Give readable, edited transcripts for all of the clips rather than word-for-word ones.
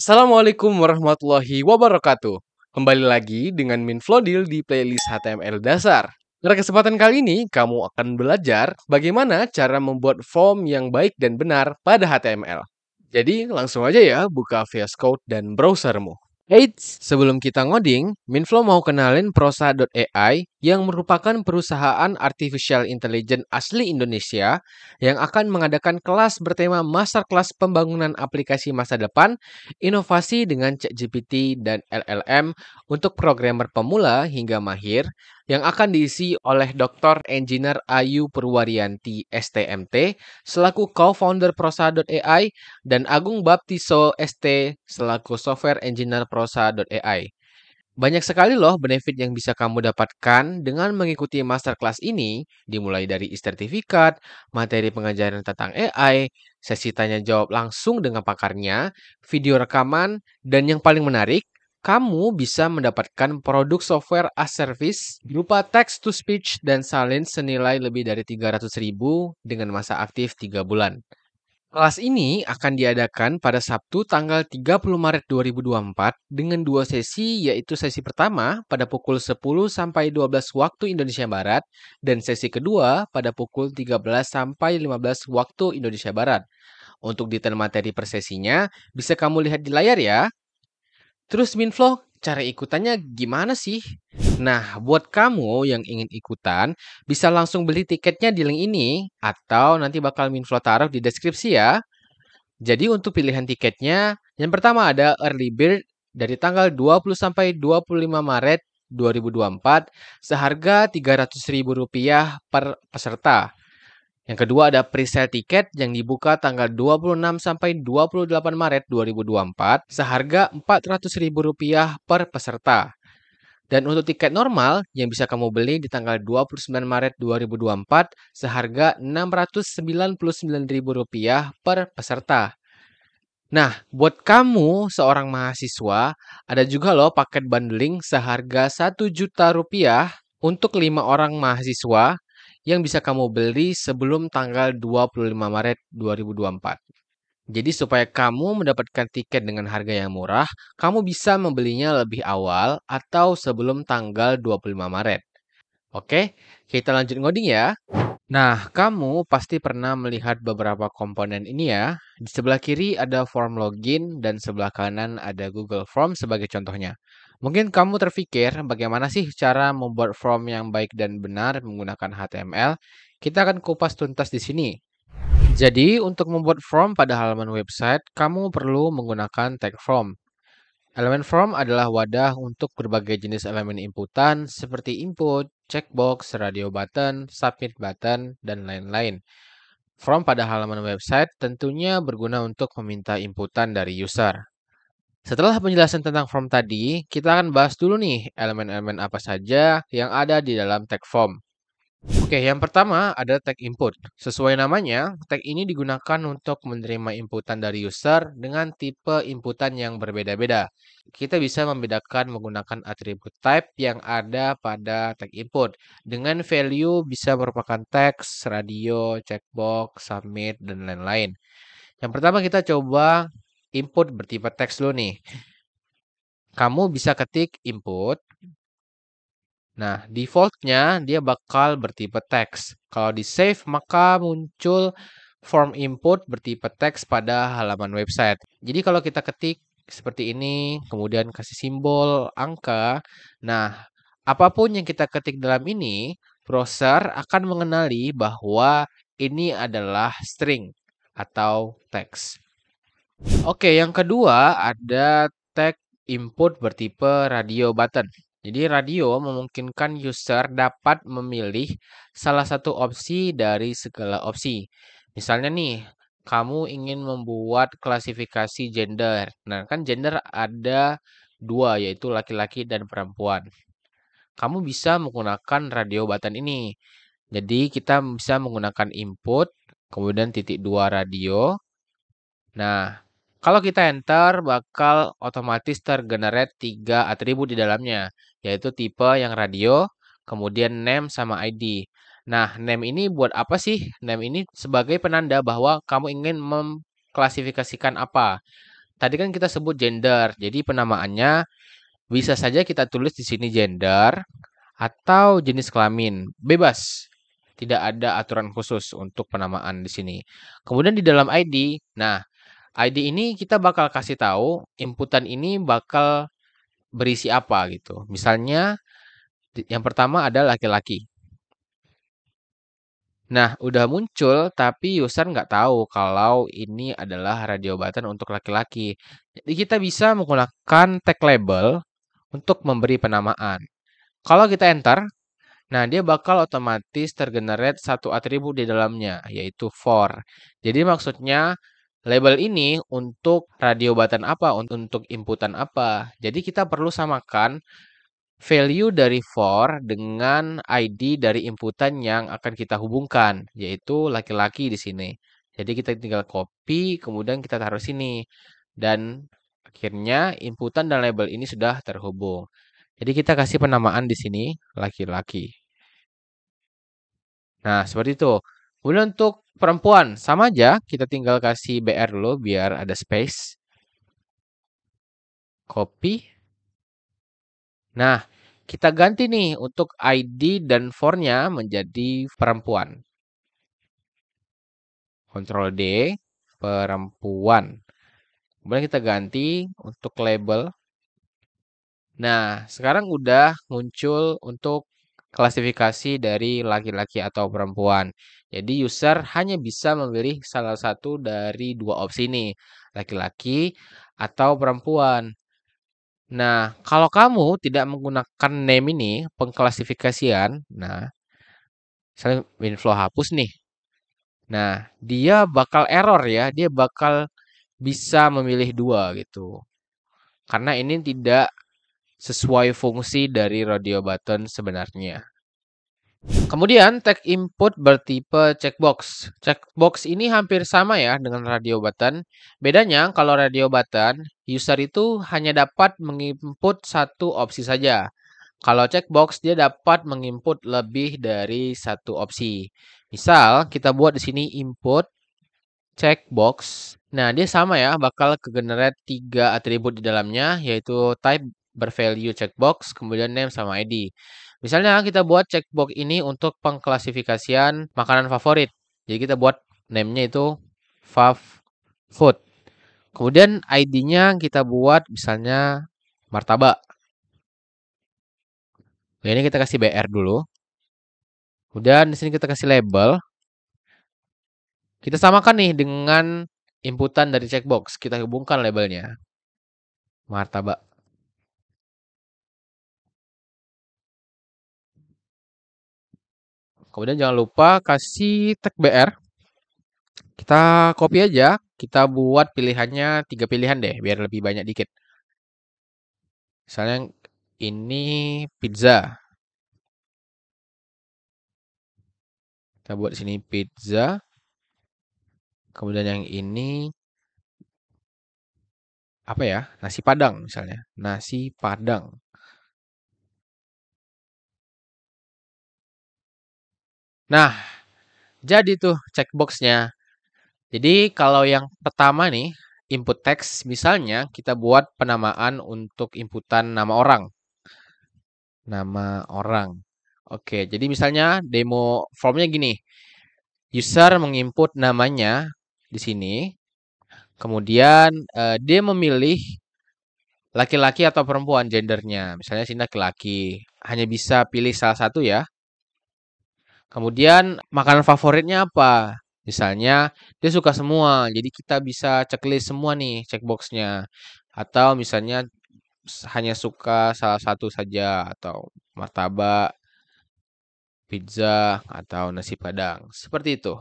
Assalamualaikum warahmatullahi wabarakatuh. Kembali lagi dengan Minflodil di playlist HTML dasar. Pada kesempatan kali ini, kamu akan belajar bagaimana cara membuat form yang baik dan benar pada HTML. Jadi, langsung aja ya buka VS Code dan browsermu. Eits, sebelum kita ngoding, Minflow mau kenalin Prosa.ai yang merupakan perusahaan artificial intelligence asli Indonesia yang akan mengadakan kelas bertema Masterclass Pembangunan Aplikasi Masa Depan, Inovasi dengan ChatGPT dan LLM untuk programmer pemula hingga mahir yang akan diisi oleh Dr. Engineer Ayu Purwarianti STMT selaku co-founder Prosa.ai dan Agung Baptiso ST selaku Software Engineer Prosa.ai. Banyak sekali loh benefit yang bisa kamu dapatkan dengan mengikuti masterclass ini, dimulai dari e-sertifikat, materi pengajaran tentang AI, sesi tanya jawab langsung dengan pakarnya, video rekaman, dan yang paling menarik, kamu bisa mendapatkan produk software as service berupa text to speech dan salin senilai lebih dari 300.000 dengan masa aktif 3 bulan. Kelas ini akan diadakan pada Sabtu tanggal 30 Maret 2024 dengan 2 sesi, yaitu sesi pertama pada pukul 10 sampai 12 waktu Indonesia Barat dan sesi kedua pada pukul 13 sampai 15 waktu Indonesia Barat. Untuk detail materi per sesinya bisa kamu lihat di layar ya. Terus Minflow, cara ikutannya gimana sih? Nah, buat kamu yang ingin ikutan, bisa langsung beli tiketnya di link ini, atau nanti bakal Minflow taruh di deskripsi ya. Jadi untuk pilihan tiketnya, yang pertama ada Early Bird dari tanggal 20 sampai 25 Maret 2024 seharga Rp300.000 per peserta. Yang kedua ada presale tiket yang dibuka tanggal 26 sampai 28 Maret 2024 seharga Rp400.000 per peserta. Dan untuk tiket normal yang bisa kamu beli di tanggal 29 Maret 2024 seharga Rp699.000 per peserta. Nah, buat kamu seorang mahasiswa, ada juga loh paket bundling seharga Rp1.000.000 untuk 5 orang mahasiswa yang bisa kamu beli sebelum tanggal 25 Maret 2024. Jadi supaya kamu mendapatkan tiket dengan harga yang murah, kamu bisa membelinya lebih awal atau sebelum tanggal 25 Maret. Oke, kita lanjut ngoding ya. Nah, kamu pasti pernah melihat beberapa komponen ini ya. Di sebelah kiri ada form login dan sebelah kanan ada Google Form sebagai contohnya. Mungkin kamu terpikir bagaimana sih cara membuat form yang baik dan benar menggunakan HTML? Kita akan kupas tuntas di sini. Jadi, untuk membuat form pada halaman website, kamu perlu menggunakan tag form. Elemen form adalah wadah untuk berbagai jenis elemen inputan seperti input, checkbox, radio button, submit button, dan lain-lain. Form pada halaman website tentunya berguna untuk meminta inputan dari user. Setelah penjelasan tentang form tadi, kita akan bahas dulu nih elemen-elemen apa saja yang ada di dalam tag form. Oke, yang pertama ada tag input. Sesuai namanya, tag ini digunakan untuk menerima inputan dari user dengan tipe inputan yang berbeda-beda. Kita bisa membedakan menggunakan atribut type yang ada pada tag input. Dengan value bisa merupakan teks, radio, checkbox, submit, dan lain-lain. Yang pertama kita coba input bertipe teks dulu nih. Kamu bisa ketik input. Nah, defaultnya dia bakal bertipe teks. Kalau di save, maka muncul form input bertipe teks pada halaman website. Jadi kalau kita ketik seperti ini, kemudian kasih simbol, angka. Nah, apapun yang kita ketik dalam ini, browser akan mengenali bahwa ini adalah string atau teks. Oke, yang kedua ada tag input bertipe radio button. Jadi radio memungkinkan user dapat memilih salah satu opsi dari segala opsi. Misalnya nih, kamu ingin membuat klasifikasi gender. Nah, kan gender ada dua, yaitu laki-laki dan perempuan. Kamu bisa menggunakan radio button ini. Jadi kita bisa menggunakan input, kemudian titik dua radio. Nah, kalau kita enter, bakal otomatis tergenerate 3 atribut di dalamnya, yaitu tipe yang radio, kemudian name sama ID. Nah, name ini buat apa sih? Name ini sebagai penanda bahwa kamu ingin mengklasifikasikan apa. Tadi kan kita sebut gender, jadi penamaannya bisa saja kita tulis di sini gender atau jenis kelamin, bebas. Tidak ada aturan khusus untuk penamaan di sini. Kemudian di dalam ID, nah ID ini kita bakal kasih tahu inputan ini bakal berisi apa gitu. Misalnya yang pertama ada laki-laki. Nah, udah muncul tapi user nggak tahu kalau ini adalah radio button untuk laki-laki. Jadi kita bisa menggunakan tag label untuk memberi penamaan. Kalau kita enter, nah dia bakal otomatis tergenerate satu atribut di dalamnya, yaitu for. Jadi maksudnya label ini untuk radio button apa, untuk inputan apa. Jadi kita perlu samakan value dari for dengan ID dari inputan yang akan kita hubungkan, yaitu laki-laki di sini. Jadi kita tinggal copy, kemudian kita taruh sini. Dan akhirnya inputan dan label ini sudah terhubung. Jadi kita kasih penamaan di sini laki-laki. Nah, seperti itu. Kemudian untuk perempuan, sama aja. Kita tinggal kasih BR dulu biar ada space. Copy. Nah, kita ganti nih untuk ID dan for-nya menjadi perempuan. Ctrl D, perempuan. Kemudian kita ganti untuk label. Nah, sekarang udah muncul untuk klasifikasi dari laki-laki atau perempuan. Jadi user hanya bisa memilih salah satu dari dua opsi ini, laki-laki atau perempuan. Nah, kalau kamu tidak menggunakan name ini, pengklasifikasian, nah, misalnya inflow hapus nih. Nah, dia bakal error ya, dia bakal bisa memilih dua gitu. Karena ini tidak sesuai fungsi dari radio button sebenarnya. Kemudian tag input bertipe checkbox. Checkbox ini hampir sama ya dengan radio button. Bedanya kalau radio button, user itu hanya dapat menginput satu opsi saja. Kalau checkbox dia dapat menginput lebih dari satu opsi. Misal kita buat di sini input checkbox. Nah, dia sama ya, bakal ke-generate 3 atribut di dalamnya, yaitu type bervalue checkbox, kemudian name sama ID. Misalnya kita buat checkbox ini untuk pengklasifikasian makanan favorit. Jadi kita buat name-nya itu fav food. Kemudian ID-nya kita buat misalnya martabak. Nah, ini kita kasih BR dulu. Kemudian di sini kita kasih label. Kita samakan nih dengan inputan dari checkbox. Kita hubungkan labelnya. Martabak. Kemudian jangan lupa kasih tag BR. Kita copy aja. Kita buat pilihannya 3 pilihan deh. Biar lebih banyak dikit. Misalnya ini pizza. Kita buat di sini pizza. Kemudian yang ini apa ya? Nasi Padang misalnya. Nasi Padang. Nah, jadi tuh checkboxnya. Jadi kalau yang pertama nih, input teks, misalnya kita buat penamaan untuk inputan nama orang. Nama orang. Oke, jadi misalnya demo formnya gini. User menginput namanya di sini. Kemudian dia memilih laki-laki atau perempuan gendernya. Misalnya sini laki-laki. Hanya bisa pilih salah satu ya. Kemudian makanan favoritnya apa? Misalnya dia suka semua. Jadi kita bisa checklist semua nih checkboxnya. Atau misalnya hanya suka salah satu saja. Atau martabak, pizza, atau nasi padang. Seperti itu.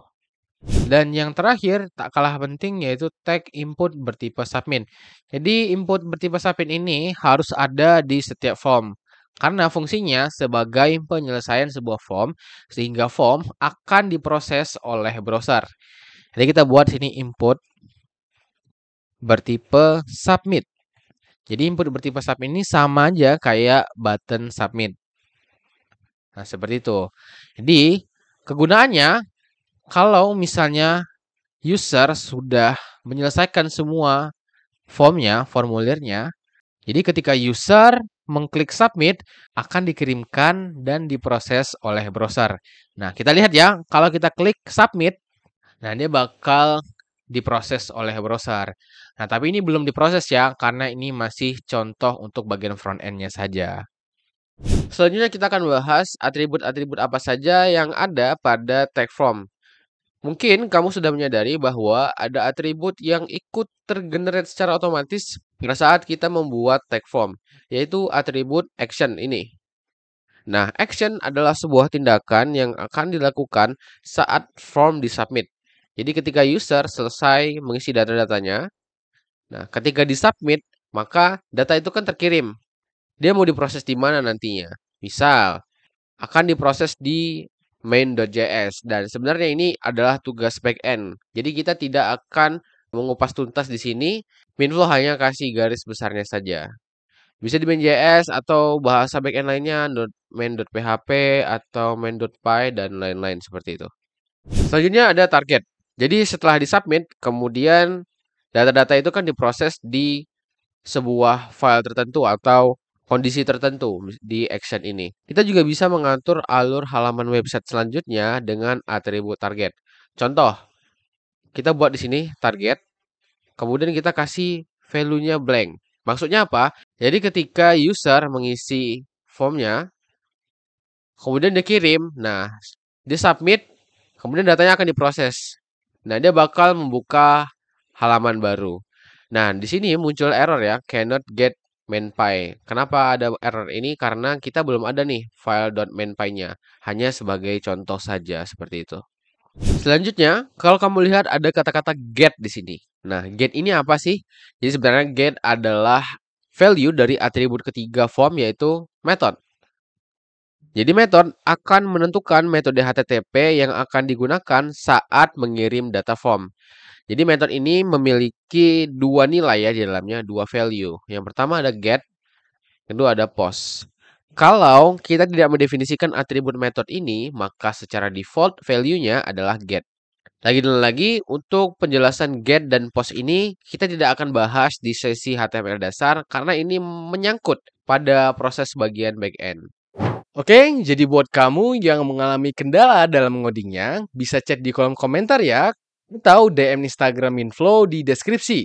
Dan yang terakhir, tak kalah penting yaitu tag input bertipe submit. Jadi input bertipe submit ini harus ada di setiap form. Karena fungsinya sebagai penyelesaian sebuah form, sehingga form akan diproses oleh browser. Jadi kita buat sini input bertipe submit. Jadi input bertipe submit ini sama aja kayak button submit. Nah, seperti itu. Jadi, kegunaannya kalau misalnya user sudah menyelesaikan semua formulirnya. Jadi ketika user mengklik submit, akan dikirimkan dan diproses oleh browser. Nah, kita lihat ya, kalau kita klik submit, nah dia bakal diproses oleh browser. Nah, tapi ini belum diproses ya, karena ini masih contoh untuk bagian front end-nya saja. Selanjutnya kita akan bahas atribut-atribut apa saja yang ada pada tag form. Mungkin kamu sudah menyadari bahwa ada atribut yang ikut tergenerate secara otomatis pada saat kita membuat tag form, yaitu atribut action ini. Nah, action adalah sebuah tindakan yang akan dilakukan saat form disubmit. Jadi ketika user selesai mengisi data-datanya, nah ketika disubmit, maka data itu kan terkirim. Dia mau diproses di mana nantinya? Misal, akan diproses di main.js dan sebenarnya ini adalah tugas backend. Jadi kita tidak akan mengupas tuntas di sini. Minflow hanya kasih garis besarnya saja. Bisa di main.js atau bahasa backend lainnya main.php atau main.py dan lain-lain seperti itu. Selanjutnya ada target. Jadi setelah disubmit, kemudian data-data itu kan diproses di sebuah file tertentu atau kondisi tertentu di action ini. Kita juga bisa mengatur alur halaman website selanjutnya dengan atribut target. Contoh, kita buat di sini target, kemudian kita kasih value-nya blank. Maksudnya apa? Jadi ketika user mengisi formnya, kemudian dia kirim, nah dia submit, kemudian datanya akan diproses. Nah, dia bakal membuka halaman baru. Nah, di sini muncul error ya, cannot get MenPy. Kenapa ada error ini? Karena kita belum ada nih file .menpy-nya. Hanya sebagai contoh saja seperti itu. Selanjutnya, kalau kamu lihat ada kata-kata get di sini. Nah, get ini apa sih? Jadi sebenarnya get adalah value dari atribut ketiga form yaitu method. Jadi method akan menentukan metode HTTP yang akan digunakan saat mengirim data form. Jadi method ini memiliki dua nilai ya di dalamnya, dua value. Yang pertama ada get, kedua ada post. Kalau kita tidak mendefinisikan atribut method ini, maka secara default value-nya adalah get. Lagi dan lagi, untuk penjelasan get dan post ini, kita tidak akan bahas di sesi HTML dasar karena ini menyangkut pada proses bagian backend. Oke, jadi buat kamu yang mengalami kendala dalam mengodingnya, bisa chat di kolom komentar ya, atau DM Instagram Minflow di deskripsi.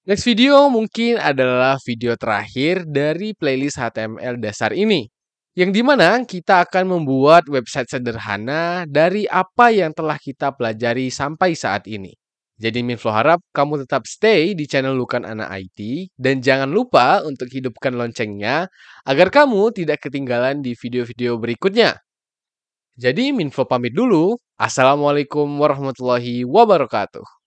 Next video mungkin adalah video terakhir dari playlist HTML dasar ini, yang dimana kita akan membuat website sederhana dari apa yang telah kita pelajari sampai saat ini. Jadi Minflow harap kamu tetap stay di channel Lukan Anak IT dan jangan lupa untuk hidupkan loncengnya agar kamu tidak ketinggalan di video-video berikutnya. Jadi Minflow pamit dulu. Assalamualaikum warahmatullahi wabarakatuh.